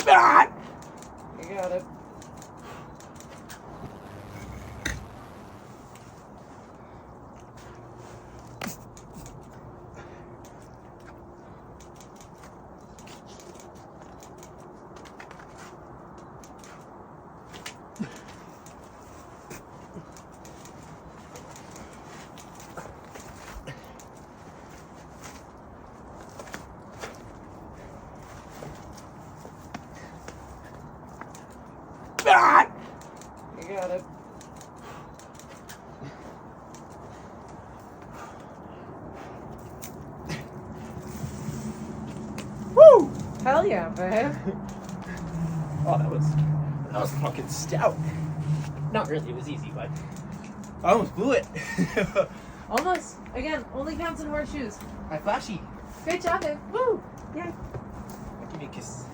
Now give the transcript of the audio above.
Ah! You got it. Ah! You got it. Woo! Hell yeah, babe. Oh, that was fucking stout. Not really, it was easy, but I almost blew it. Almost. Again, only counts in horseshoes. My flashy. Great job, babe. Woo! Yeah. Give me a kiss.